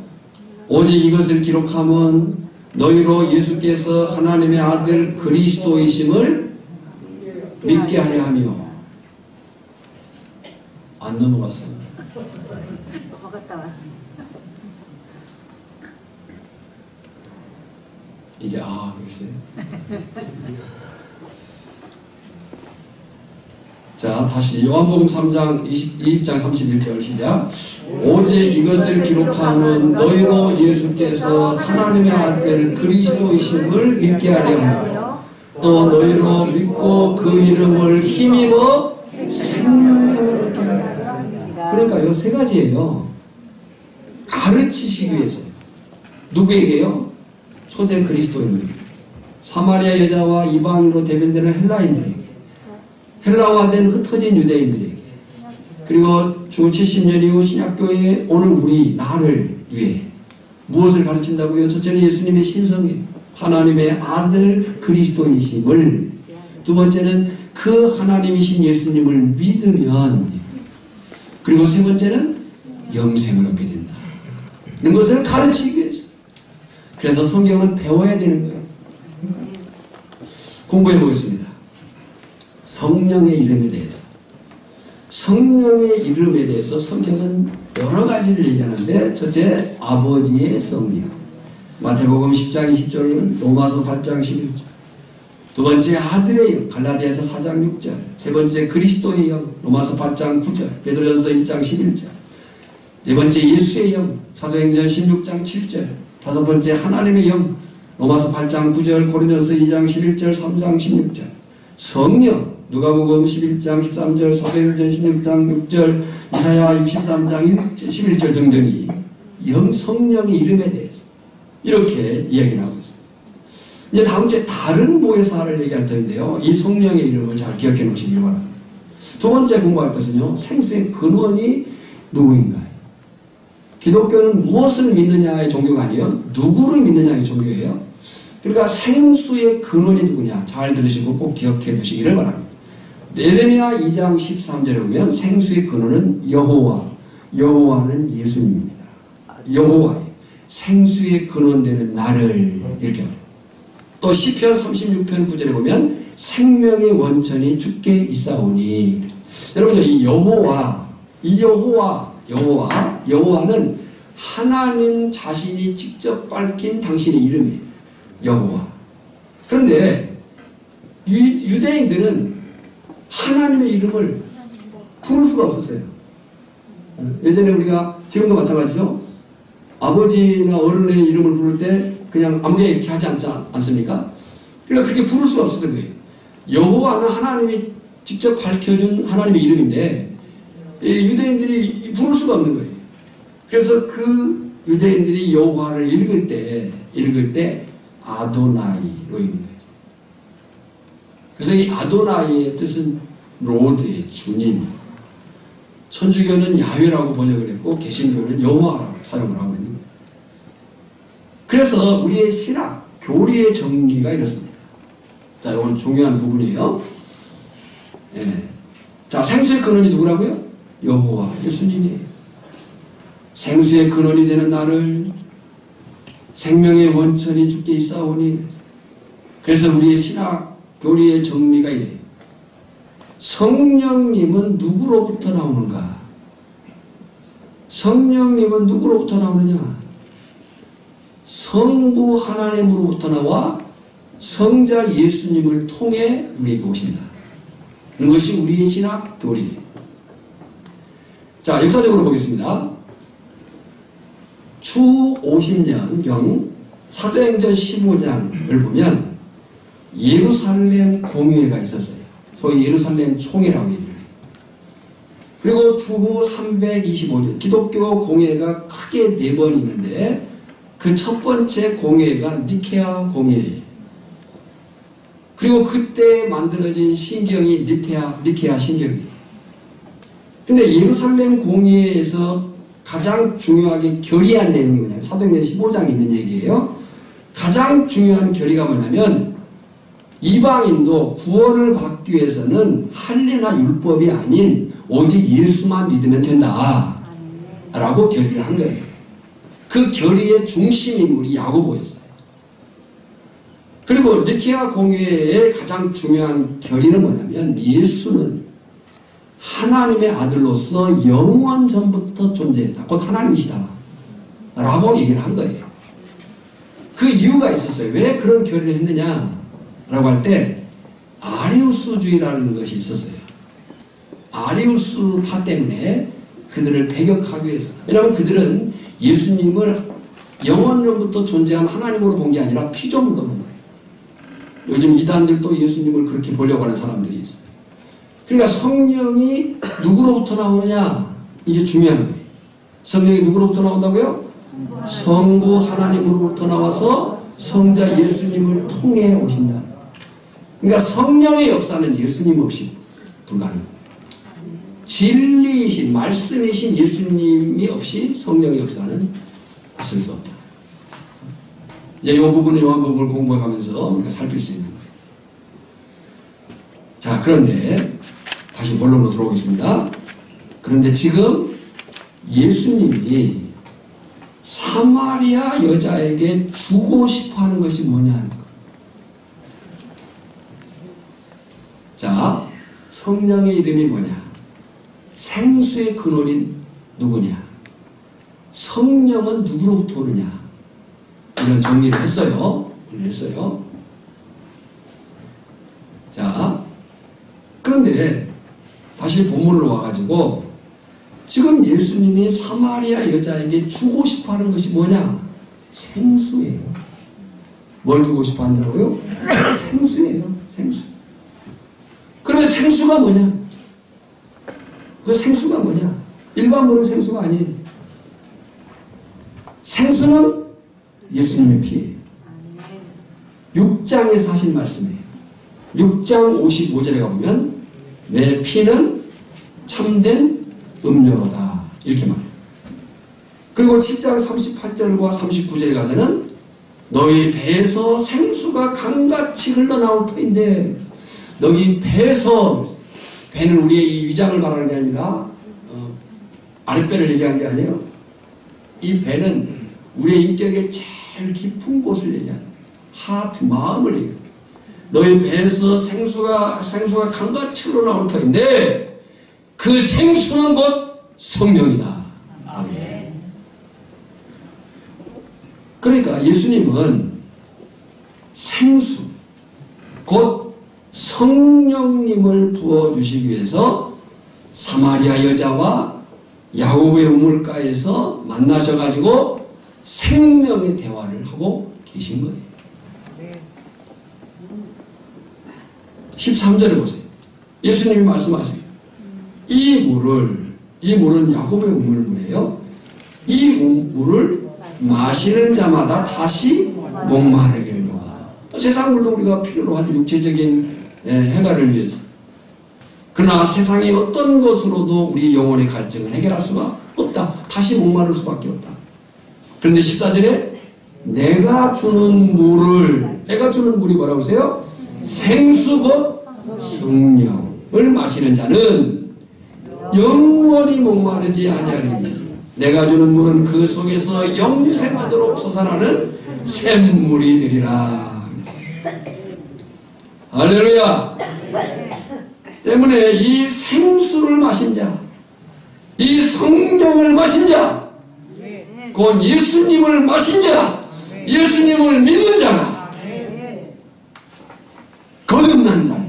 오직 이것을 기록하면 너희로 예수께서 하나님의 아들 그리스도이심을 믿게 하려 하며. 안 넘어갔어요. 이게 글쎄요. 자, 다시 요한복음 3장 20장 31절 시작. 오직 이것을 기록하면 너희로 예수께서 하나님의 아들 그리스도이심을 믿게 하려 하며 또 너희로 믿고 그 이름을 힘입어 생명을 얻게 하려 합니다. 그러니까 이 세 가지예요. 가르치시기 위해서. 누구에게요? 초대 그리스도인들, 사마리아 여자와 이방인으로 대변되는 헬라인들에게, 헬라화된 흩어진 유대인들에게, 그리고 주 70년 이후 신약교회에 오늘 우리 나를 위해 무엇을 가르친다고요? 첫째는 예수님의 신성이에요. 하나님의 아들 그리스도이심을. 두 번째는 그 하나님이신 예수님을 믿으면, 그리고 세 번째는 영생을 얻게 된다. 이런 것을 가르치기 위해서. 그래서 성경은 배워야 되는 거예요. 공부해 보겠습니다. 성령의 이름에 대해서. 성령의 이름에 대해서 성경은 여러 가지를 얘기하는데, 첫째, 아버지의 성령. 마태복음 10장 20절, 로마서 8장 11절. 두 번째, 아들의 영. 갈라디아서 4장 6절. 세 번째, 그리스도의 영. 로마서 8장 9절. 베드로전서 1장 11절. 네 번째, 예수의 영. 사도행전 16장 7절. 다섯 번째, 하나님의 영. 로마서 8장 9절, 고린도전서 2장 11절, 3장 16절. 성령. 누가복음 11장 13절, 사도행전 16장 6절, 이사야 63장 11절 등등이 성령의 이름에 대해서 이렇게 이야기를 하고 있습니다. 이제 다음 주에 다른 보혜사를 얘기할 텐데요. 이 성령의 이름을 잘 기억해 놓으시기 바랍니다. 두 번째 공부할 것은요, 생수의 근원이 누구인가요? 기독교는 무엇을 믿느냐의 종교가 아니에요. 누구를 믿느냐의 종교예요. 그러니까 생수의 근원이 누구냐. 잘 들으시고 꼭 기억해 두시기를 바랍니다. 예레미야 2장 13절에 보면 생수의 근원은 여호와, 여호와는 예수님입니다. 여호와의 생수의 근원되는 나를 이렇게 말해요. 또 시편 36편 9절에 보면 생명의 원천이 주께 있사오니. 여러분, 이 여호와, 여호와는 하나님 자신이 직접 밝힌 당신의 이름이에요. 여호와. 그런데 유대인들은 하나님의 이름을 부를 수가 없었어요. 예전에 우리가, 지금도 마찬가지죠. 아버지나 어른의 이름을 부를 때 그냥 아무게 이렇게 하지 않습니까? 그러니까 그렇게 부를 수가 없었던 거예요. 여호와는 하나님이 직접 밝혀준 하나님의 이름인데 유대인들이 부를 수가 없는 거예요. 그래서 그 유대인들이 여호와를 읽을 때 아도나이로 읽는 거예요. 그래서 이 아도나이의 뜻은 로드의 주님. 천주교는 야훼라고 번역을 했고 개신교는 여호와라고 사용을 하고 있는 거예요. 그래서 우리의 신학, 교리의 정리가 이렇습니다. 자, 이건 중요한 부분이에요. 예. 자, 생수의 근원이 누구라고요? 여호와, 예수님이에요. 생수의 근원이 되는 나를, 생명의 원천이 주께 있사오니. 그래서 우리의 신학, 교리의 정리가 이래요. 성령님은 누구로부터 나오는가? 성령님은 누구로부터 나오느냐? 성부 하나님으로부터 나와 성자 예수님을 통해 우리에게 오신다. 이것이 우리의 신학 교리예요. 자, 역사적으로 보겠습니다. 주 50년경 사도행전 15장을 보면 예루살렘 공회가 있었어요. 소위 예루살렘 총회라고 얘기해요. 그리고 주후 325년 기독교 공회가 크게 4번 있는데 그 첫 번째 공회가 니케아 공회예요. 그리고 그때 만들어진 신경이 니케아 신경이에요. 근데 예루살렘 공회에서 가장 중요하게 결의한 내용이 뭐냐면 사도행전 15장에 있는 얘기예요. 가장 중요한 결의가 뭐냐면 이방인도 구원을 받기 위해서는 할례나 율법이 아닌 오직 예수만 믿으면 된다 라고 결의를 한 거예요. 그 결의의 중심 인물이 야고보였어요. 그리고 니케아 공회의 가장 중요한 결의는 뭐냐면 예수는 하나님의 아들로서 영원 전부터 존재했다. 곧 하나님이시다 라고 얘기를 한 거예요. 그 이유가 있었어요. 왜 그런 결의를 했느냐 라고 할 때 아리우스주의라는 것이 있었어요. 아리우스파 때문에 그들을 배격하기 위해서. 왜냐하면 그들은 예수님을 영원전부터 존재한 하나님으로 본 게 아니라 피조물로 본 거예요. 요즘 이단들도 예수님을 그렇게 보려고 하는 사람들이 있어요. 그러니까 성령이 누구로부터 나오느냐 이게 중요한 거예요. 성령이 누구로부터 나온다고요? 성부 하나님으로부터 나와서 성자 예수님을 통해 오신다. 그러니까 성령의 역사는 예수님 없이 불가능합니다. 진리이신 말씀이신 예수님이 없이 성령의 역사는 있을 수 없다. 이제 이 부분을 요한복음을 공부하면서 우리가 살필 수 있는 거예요. 자, 그런데 다시 본론으로 들어오겠습니다. 그런데 지금 예수님이 사마리아 여자에게 주고 싶어하는 것이 뭐냐 하는 거예요. 자, 성령의 이름이 뭐냐? 생수의 근원인 누구냐? 성령은 누구로부터 오느냐? 이런 정리를 했어요. 자, 그런데 다시 본문으로 와가지고 지금 예수님이 사마리아 여자에게 주고 싶어하는 것이 뭐냐? 생수예요. 뭘 주고 싶어한다고요? 생수예요. 생수. 그런데 생수가 뭐냐? 그 생수가 뭐냐? 일반 물은 생수가 아니에요. 생수는 예수님의 피예요. 6장에서 하신 말씀이에요. 6장 55절에 가보면 내 피는 참된 음료로다 이렇게 말해요. 그리고 7장 38절과 39절에 가서는 너희 배에서 생수가 강같이 흘러나올 터인데 너희 배에서, 배는 우리의 이 위장을 말하는 게 아니라 아랫배를 얘기하는 게 아니에요. 이 배는 우리의 인격의 제일 깊은 곳을 얘기하는 거예요. 하트, 마음을 얘기해요. 너희 배에서 생수가 강같이 흘러나올 터인데 그 생수는 곧 성령이다. 아멘. 그러니까 예수님은 생수, 곧 성령님을 부어주시기 위해서 사마리아 여자와 야고보의 우물가에서 만나셔가지고 생명의 대화를 하고 계신 거예요. 13절에 보세요. 예수님이 말씀하세요. 이 물은 야고보의 우물물이에요. 이 물을 마시는 자마다 다시 목마르게 하려고. 세상 물도 우리가 필요로 하죠. 육체적인 해결을 위해서. 그러나 세상의 어떤 것으로도 우리 영혼의 갈증을 해결할 수가 없다. 다시 목마를 수밖에 없다. 그런데 14절에 내가 주는 물이 뭐라고 하세요? 생수 곧 성령을 마시는 자는 영원히 목마르지 아니하리니 내가 주는 물은 그 속에서 영생하도록 솟아나는 샘물이 되리라. 할렐루야. 때문에 이 생수를 마신 자, 이 성령을 마신 자, 곧 예수님을 마신 자, 예수님을 믿는 자가 거듭난 자,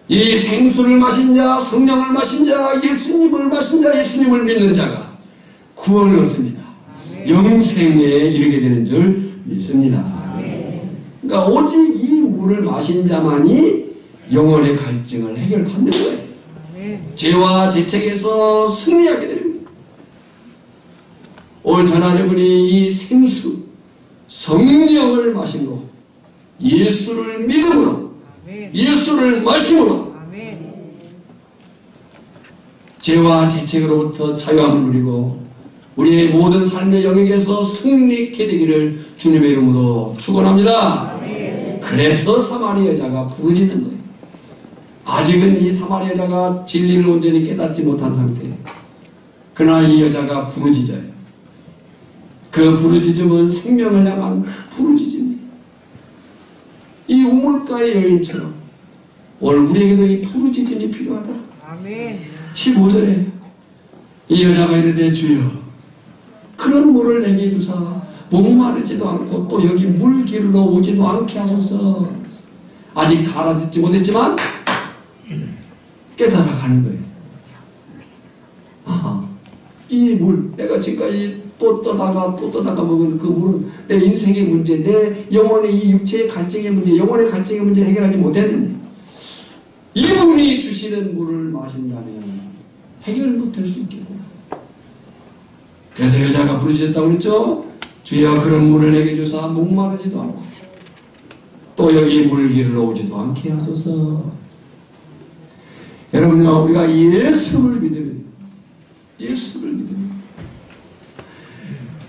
이 생수를 마신 자, 성령을 마신 자, 예수님을 마신 자, 예수님을 믿는 자가 구원을 얻습니다. 영생에 이르게 되는 줄 믿습니다. 그러니까 오직 이 물을 마신 자만이 영혼의 갈증을 해결받는 거예요. 죄와 죄책에서 승리하게 됩니다. 오늘 저는 여러분이 이 생수, 성령을 마심으로, 예수를 믿음으로, 예수를 마심으로 죄와 죄책으로부터 자유함을 누리고 우리의 모든 삶의 영역에서 승리케 되기를 주님의 이름으로 축원합니다. 그래서 사마리아 여자가 부르짖는 거예요. 아직은 이 사마리아 여자가 진리를 온전히 깨닫지 못한 상태예요. 그러나 이 여자가 부르짖어요. 그 부르짖음은 생명을 향한 부르짖음이에요. 이 우물가의 여인처럼 오늘 우리에게도 이 부르짖음이 필요하다. 아멘. 15절에 이 여자가 이르되 주여 그런 물을 내게 주사 목마르지도 않고 또 여기 물 기르러 오지도 않게 하소서. 아직 다 알아듣지 못했지만 깨달아가는 거예요. 이 물, 내가 지금까지 또 떠다가 먹은 그 물은 내 인생의 문제, 내 영혼의 이 육체의 갈증의 문제, 영혼의 갈증의 문제 해결하지 못했는데 이분이 주시는 물을 마신다면 해결 못할 수 있겠구나. 그래서 여자가 부르짖었다고 그랬죠. 주여 그런 물을 내게 주사 목마르지도 않고 또 여기 물 기르러 오지도 않게 하소서. 여러분요, 우리가 예수를 믿으면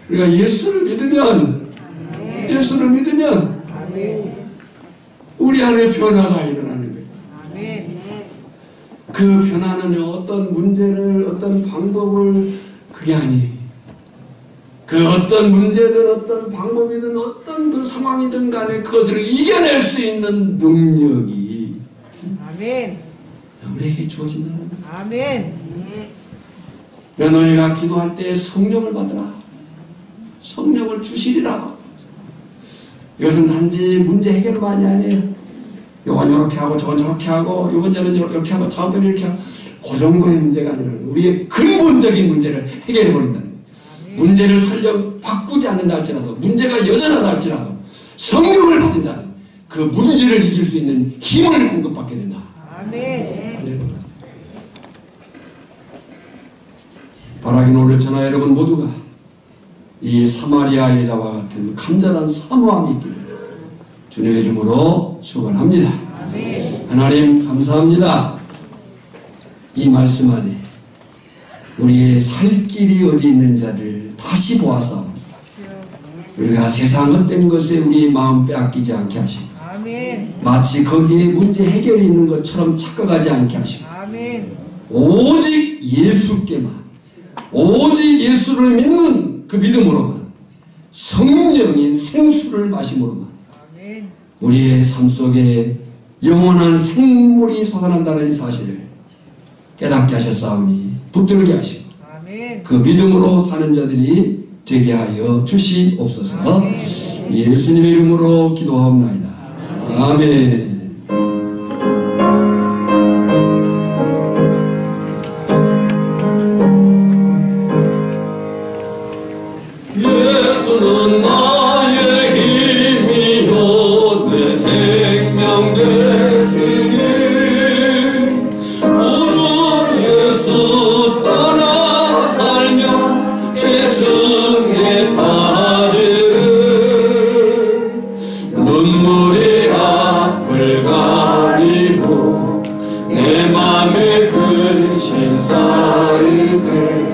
우리가 예수를 믿으면 우리 안에 변화가 일어나는 거예요. 그 변화는 어떤 문제를, 어떤 방법을, 그게 아니에요. 그 어떤 문제든 어떤 방법이든 어떤 그 상황이든 간에 그것을 이겨낼 수 있는 능력이 우리에게 주어진다는 거예요. 아멘. 너희가 기도할 때 성령을 받으라. 성령을 주시리라. 이것은 단지 문제 해결만이 아니에요. 이건 이렇게 하고 저건 저렇게 하고 이번 전은 이렇게 하고 다음 번은 이렇게 하고 그 정도의 문제가 아니라 우리의 근본적인 문제를 해결해 버린다는 거예요. 문제를 설령 바꾸지 않는다 할지라도 문제가 여전하다 할지라도 성령을 받는다면 그 문제를 이길 수 있는 힘을 공급받게 된다. 아멘. 바라긴 오늘 저나 여러분 모두가 이 사마리아 여자와 같은 간절한 사모함이 있기를 주님의 이름으로 축원합니다. 하나님 감사합니다. 이 말씀 안에 우리의 살 길이 어디 있는 자를 다시 보아서 우리가 세상 헛된 것에 우리 마음 빼앗기지 않게 하시고 마치 거기에 문제 해결이 있는 것처럼 착각하지 않게 하시고 오직 예수께만 오직 예수를 믿는 그 믿음으로만 성령인 생수를 마심으로만 우리의 삶 속에 영원한 생물이 솟아난다는 이 사실을 깨닫게 하셨사오니 붙들게 하시고 그 믿음으로 사는 자들이 되게 하여 주시옵소서. 예수님의 이름으로 기도하옵나이다. 아멘. 예수는 나의 힘이요 내 생명 되시니 구주 예수 떠나 살며 죄중에 빠지는 눈물이 앞을 가리고 내 맘에 근심 쌓이되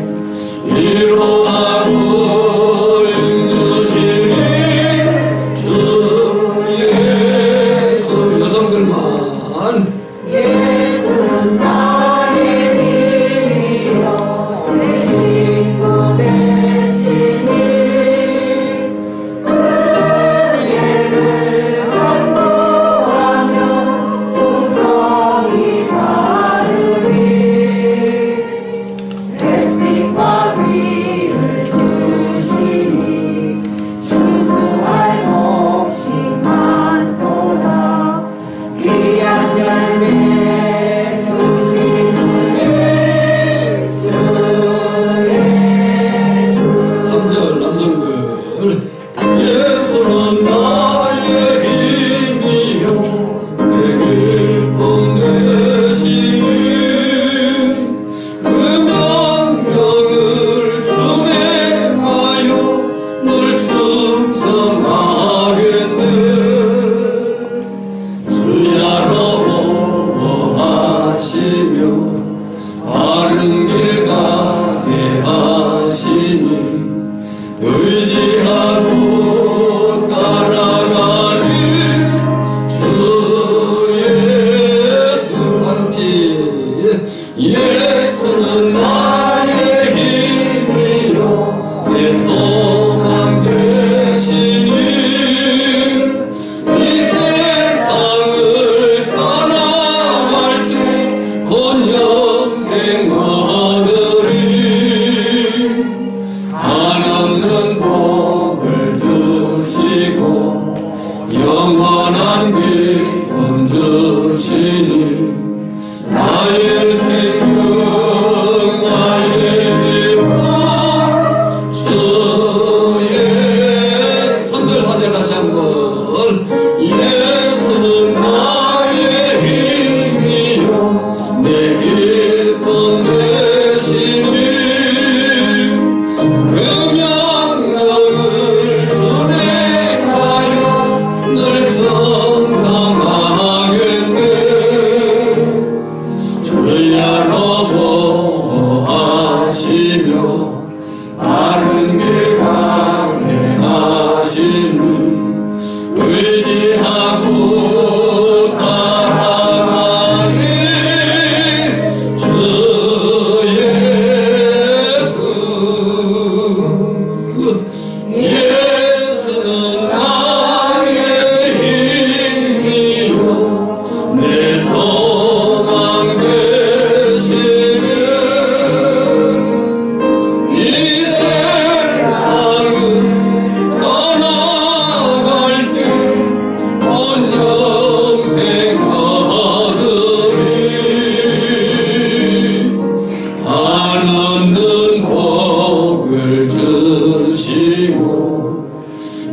위로하고 힘주시니 주 예수. 여성들만 예수는 나의 힘이요 내 친구 되시니 그 예를 간구하며 풍성히 가르니 햇빛과 비를 주시니 추수할 몫이 많도다. 귀한 열매 주시는 주 예수. 3절 남성들 예수는 나의 힘이요 내 기쁨 되시니 그 명령을 준행하여 늘 충성하겠네. 주야로 하시며 바른 길 가게 하시니 의지하고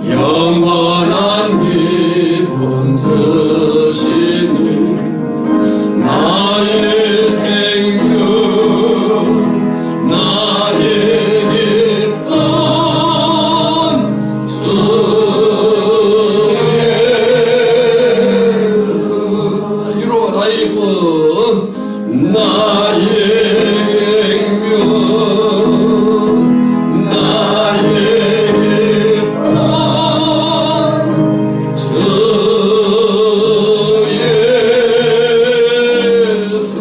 영원한 기쁨 주시는 나의 생명 나의 기쁨 주 예수 이로 나의 기쁨 나의 생명 나의 기쁨 주 예수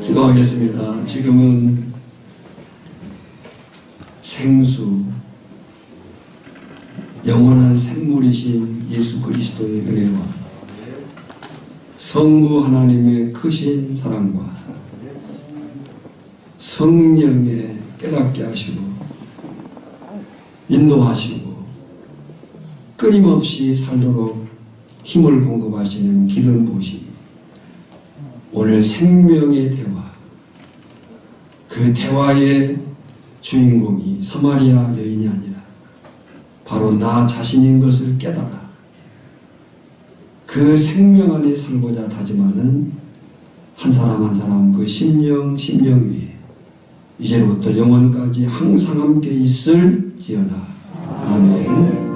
기도하겠습니다. 지금은 생수 영원한 샘물이신 예수 그리스도의 은혜와 성부 하나님의 크신 사랑과 성령의 깨닫게 하시고 인도하시고 끊임없이 살도록 힘을 공급하시는 기름 부으심이 오늘 생명의 대화 그 대화의 주인공이 사마리아 여인이 아니라 바로 나 자신인 것을 깨달아 그 생명 안에 살고자 다짐하는 한 사람 한 사람 그 심령 위에 이제부터 영원까지 항상 함께 있을지어다. 아멘.